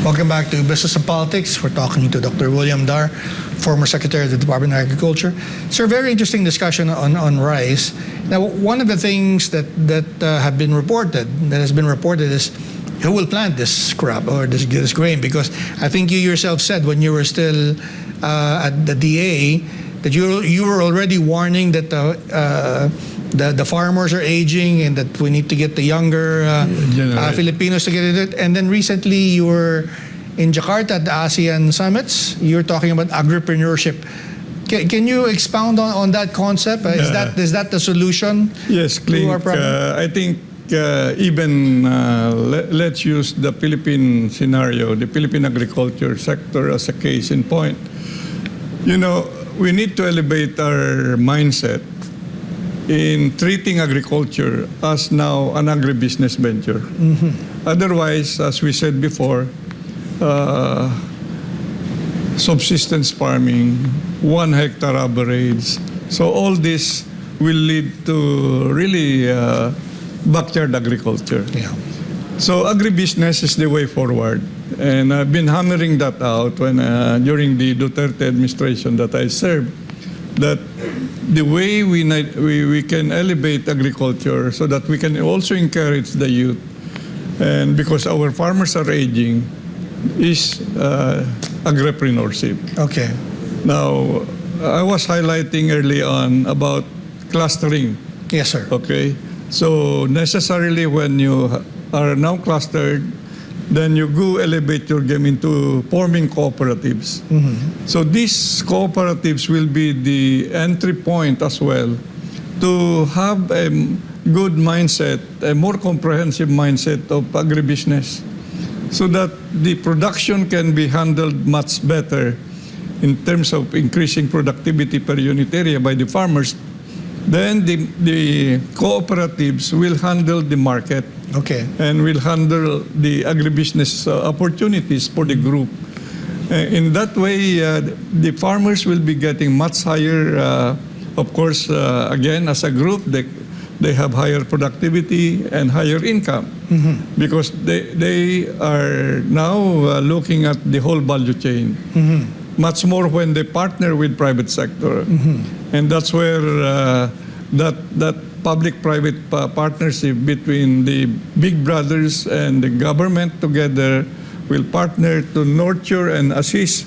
Welcome back to Business and Politics. We're talking to Dr. William DAR, former Secretary of the Department of Agriculture. Sir, very interesting discussion on rice. Now, one of the things that has been reported is who will plant this crop or this grain, because I think you yourself said when you were still at the DA that you were already warning that the farmers are aging and that we need to get the younger Filipinos to get it. And then recently you were in Jakarta at the ASEAN summits. You were talking about agripreneurship. Can you expound on that concept? Is that the solution? Yes, Clint, to our problem? I think let's use the Philippine scenario, the Philippine agriculture sector as a case in point. You know, we need to elevate our mindset in treating agriculture as now an agribusiness venture. Mm-hmm. Otherwise, as we said before, subsistence farming, 1 hectare average. So all this will lead to really backyard agriculture. Yeah. So agribusiness is the way forward. And I've been hammering that out when during the Duterte administration that I served, that the way we can elevate agriculture so that we can also encourage the youth, and because our farmers are aging, is agripreneurship. Okay. Now, I was highlighting early on about clustering. Yes, sir. Okay. So necessarily when you are now clustered, then you go elevate your game into forming cooperatives. Mm-hmm. So these cooperatives will be the entry point as well to have a good mindset, a more comprehensive mindset of agribusiness, so that the production can be handled much better in terms of increasing productivity per unit area by the farmers. Then the cooperatives will handle the market. Okay. And will handle the agribusiness opportunities for the group. In that way, the farmers will be getting much higher, of course, again, as a group, they have higher productivity and higher income. Mm-hmm. Because they are now looking at the whole value chain. Mm-hmm. Much more when they partner with private sector. Mm-hmm. And that's where that public-private partnership between the big brothers and the government together will partner to nurture and assist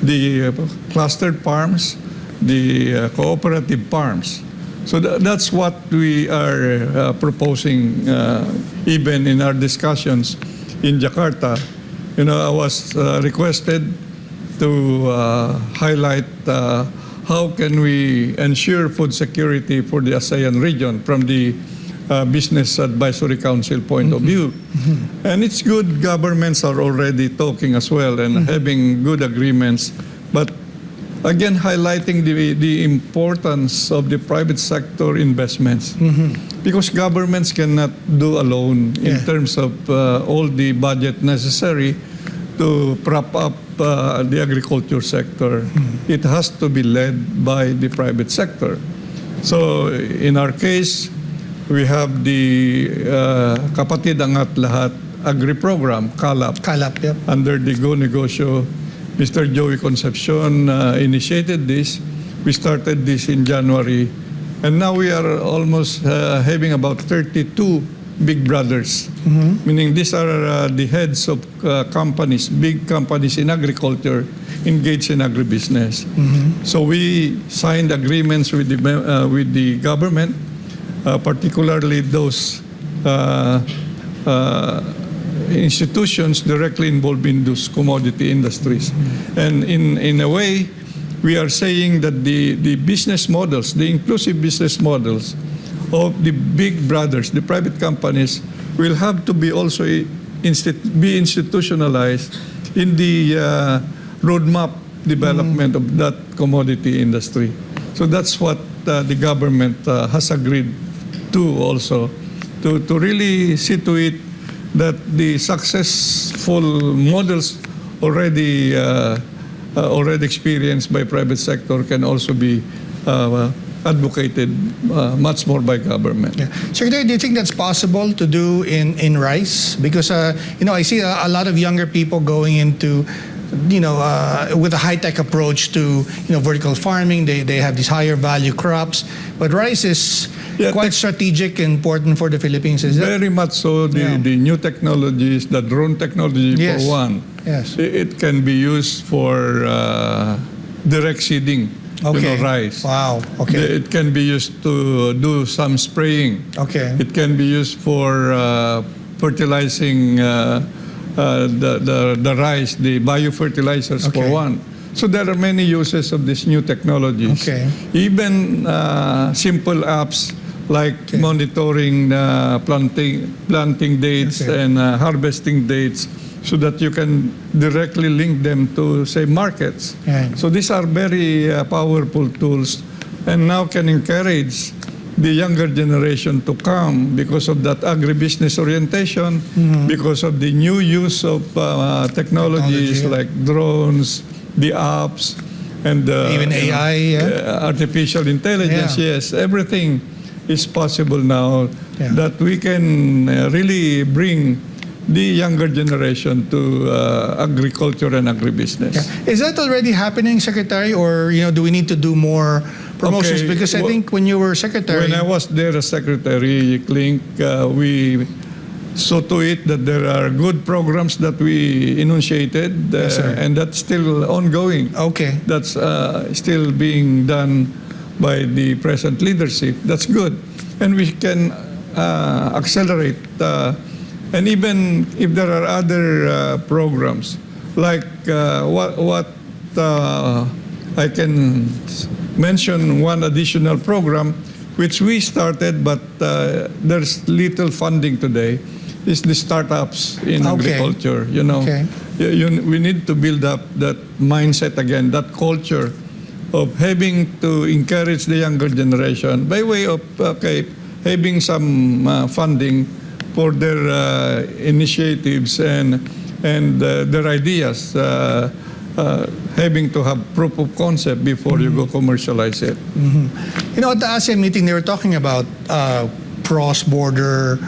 the clustered farms, the cooperative farms. So that's what we are proposing even in our discussions in Jakarta. You know, I was requested to highlight how can we ensure food security for the ASEAN region from the Business Advisory Council point of view. Mm-hmm. And it's good governments are already talking as well and having good agreements. But again, highlighting the importance of the private sector investments. Mm-hmm. Because governments cannot do alone in terms of all the budget necessary to prop up the agriculture sector. Mm-hmm. It has to be led by the private sector. So in our case, we have the Kapatid Angat Lahat Agri Program, KALAP. KALAP, yep. Under the Go Negosyo. Mr. Joey Concepcion initiated this. We started this in January. And now we are almost having about 32 big brothers, meaning these are the heads of companies, big companies in agriculture engaged in agribusiness. So we signed agreements with the government, particularly those institutions directly involved in those commodity industries. And in a way, we are saying that the business models, the inclusive business models of the big brothers, the private companies, will have to be also be institutionalized in the roadmap development of that commodity industry. So that's what the government has agreed to also, to really see to it that the successful models already experienced by private sector can also be advocated much more by government. Yeah. Secretary, do you think that's possible to do in rice? Because I see a lot of younger people going into with a high-tech approach to vertical farming. They have these higher value crops, but rice is quite strategic and important for the Philippines. Is that? Very much so. The new technologies, the drone technology Yes. for one, Yes. it can be used for direct seeding. Okay. Rice. Wow. Okay. It can be used to do some spraying. Okay. It can be used for fertilizing the rice, the biofertilizers for Okay. one. So there are many uses of these new technologies. Okay. Even simple apps like monitoring planting dates Okay. and harvesting dates, so that you can directly link them to, say, markets. Right. So these are very powerful tools, and now can encourage the younger generation to come because of that agribusiness orientation, because of the new use of technologies Technology, like drones, the apps, and Even AI, artificial intelligence. Yeah. Yes, everything is possible now that we can really bring the younger generation to agriculture and agribusiness. Yeah. Is that already happening, Secretary, or do we need to do more promotions? Okay. Because I think when you were Secretary, When I was there as Secretary, Klink, we saw to it that there are good programs that we initiated, Yes, sir. and that's still ongoing. okay, That's still being done by the present leadership. That's good. And we can accelerate. And even if there are other programs, like what I can mention one additional program, which we started, but there's little funding today, is the startups in Okay. agriculture. Okay. We need to build up that mindset again, that culture of having to encourage the younger generation by way of having some funding for their initiatives and their ideas, having to have proof of concept before you go commercialize it. At the ASEAN meeting, they were talking about cross-border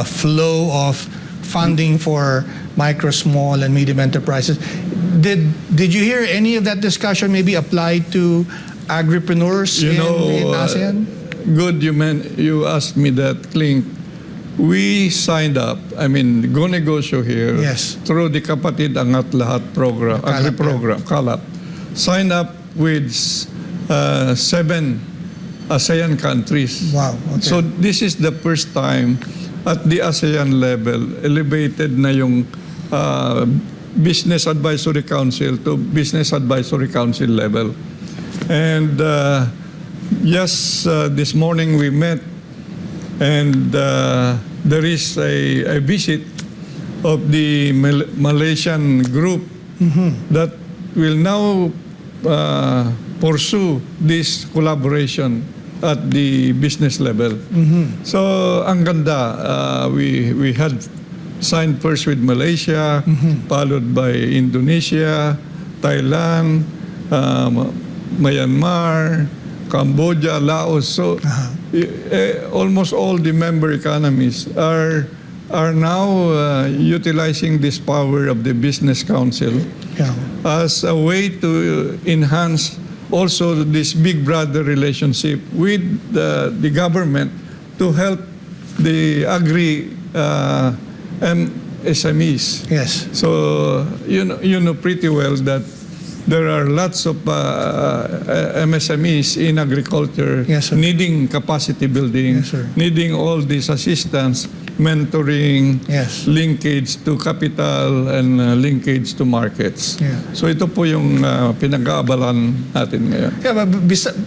flow of funding for micro, small, and medium enterprises. Did you hear any of that discussion maybe applied to agripreneurs in ASEAN? Good you asked me that, Klink. We signed up, Go Negosyo here, Yes. through the Kapatid Angat Lahat program, Kalap, agri-program, Kalap, signed up with 7 ASEAN countries. Wow, okay. So this is the first time at the ASEAN level, elevated na yung Business Advisory Council to Business Advisory Council level. And this morning we met, and there is a visit of the Malaysian group that will now pursue this collaboration at the business level. So ang ganda, we had signed first with Malaysia, followed by Indonesia, Thailand, Myanmar, Cambodia, Laos. So almost all the member economies are now utilizing this power of the Business Council as a way to enhance also this big brother relationship with the government to help the agri SMEs. Yes. So you know pretty well that there are lots of MSMEs in agriculture Yes, sir. needing capacity building, Yes, sir. needing all this assistance, mentoring, Yes. linkage to capital, and linkage to markets. Yeah. So ito po yung pinag-aabalan natin ngayon. Yeah, but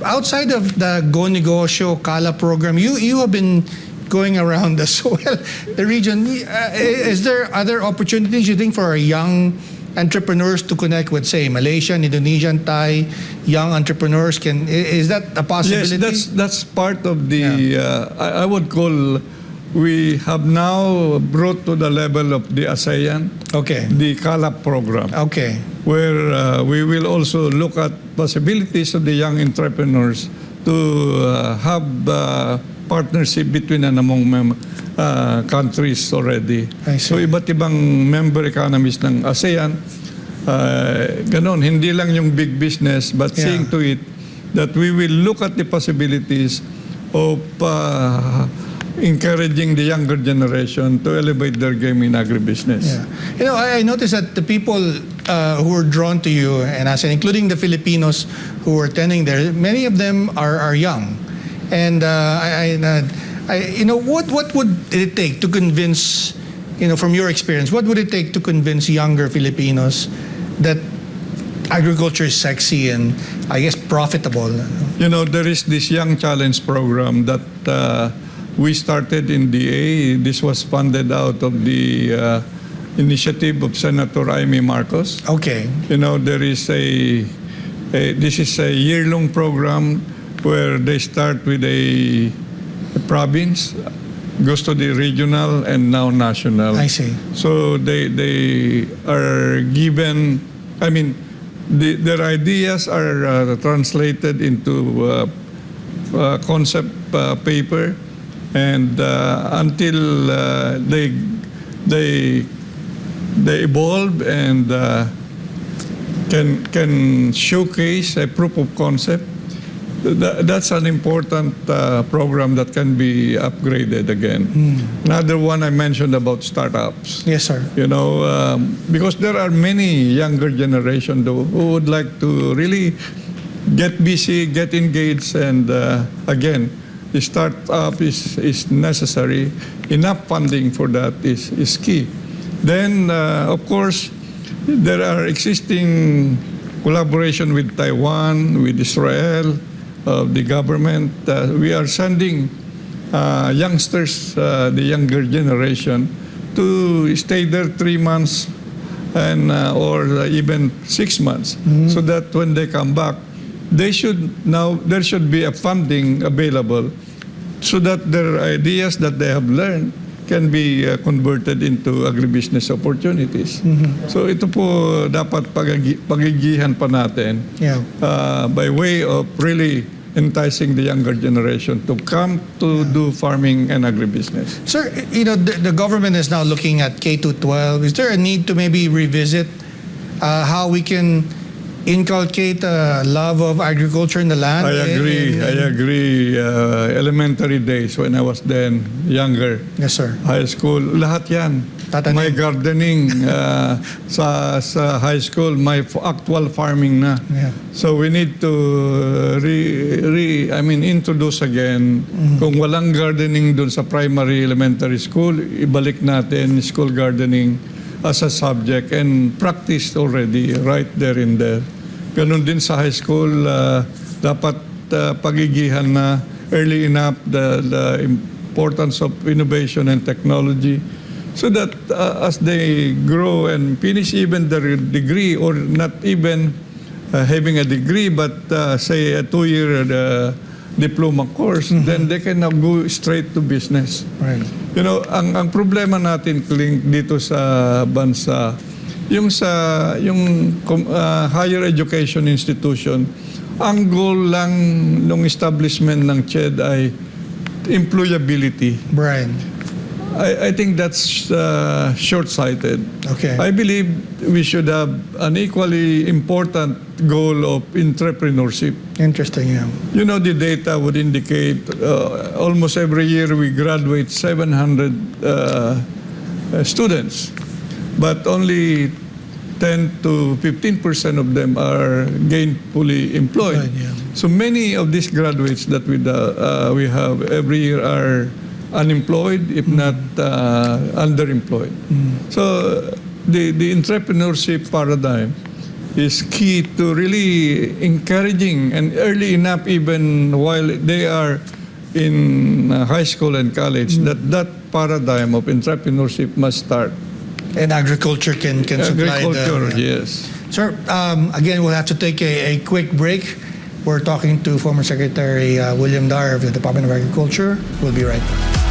outside of the Go Negosyo Kala program, you have been going around as well the region. Is there other opportunities you think for our young entrepreneurs to connect with, say, Malaysian, Indonesian, Thai young entrepreneurs? Is that a possibility? Yes, that's part of the. I would call. We have now brought to the level of the ASEAN Okay. the CALAP program, Okay. where we will also look at possibilities of the young entrepreneurs to have partnership between and among countries already. I see. So iba't ibang member economies ng ASEAN, ganon, hindi lang yung big business, but Yeah. seeing to it that we will look at the possibilities of encouraging the younger generation to elevate their game in agribusiness. Yeah. You know, I noticed that the people who were drawn to you, and as including the Filipinos who were attending there, many of them are young. And you know, what would it take to convince, you know, from your experience, what would it take to convince younger Filipinos that agriculture is sexy and, I guess, profitable? You know, there is this Young Challenge program that we started in DA. This was funded out of the initiative of Senator Amy Marcos. Okay. You know, there is this is a year-long program where they start with a province, goes to the regional, and now national. I see. So they are given, I mean, their ideas are translated into concept paper, and until they evolve and can showcase a proof of concept. That's an important program that can be upgraded again. Another one I mentioned about startups. Yes, sir. You know, because there are many younger generation who would like to really get busy, get engaged, and again, the startup is necessary. Enough funding for that is key. Then, of course, there are existing collaboration with Taiwan, with Israel, the government. We are sending youngsters, the younger generation, to stay there 3 months and or even 6 months, so that when they come back, there should be a funding available, so that their ideas that they have learned can be converted into agribusiness opportunities. So ito po dapat pagigihan pa natin, Yeah. by way of really enticing the younger generation to come to do farming and agribusiness. Sir, you know, the government is now looking at K-12. Is there a need to maybe revisit how we can inculcate a love of agriculture in the land? I agree. Elementary days when I was then younger, Yes, sir. high school, lahat yan. Tatanim. May gardening sa high school, may actual farming na. Yeah. So we need to introduce again. Kung walang gardening dun sa primary elementary school, ibalik natin school gardening as a subject and practiced already right there in there. Ganun din sa high school, dapat pagigihan na early enough the importance of innovation and technology, so that as they grow and finish even their degree, or not even having a degree, but say a 2-year diploma course, then they can now go straight to business. Right. You know, ang problema natin dito sa bansa, yung higher education institution, ang goal lang ng establishment ng CHED ay employability. Brian. I think that's short-sighted. Okay. I believe we should have an equally important goal of entrepreneurship. Interesting, yeah. You know, the data would indicate almost every year we graduate 700 students, but only 10 to 15% of them are gainfully employed. Right, yeah. So many of these graduates that we have every year are unemployed, if not underemployed. So the entrepreneurship paradigm is key to really encouraging, and early enough, even while they are in high school and college, that paradigm of entrepreneurship must start. And agriculture can supply Agriculture, the... yes. Sir, again, we'll have to take a quick break. We're talking to former Secretary William DAR of the Department of Agriculture. We'll be right back.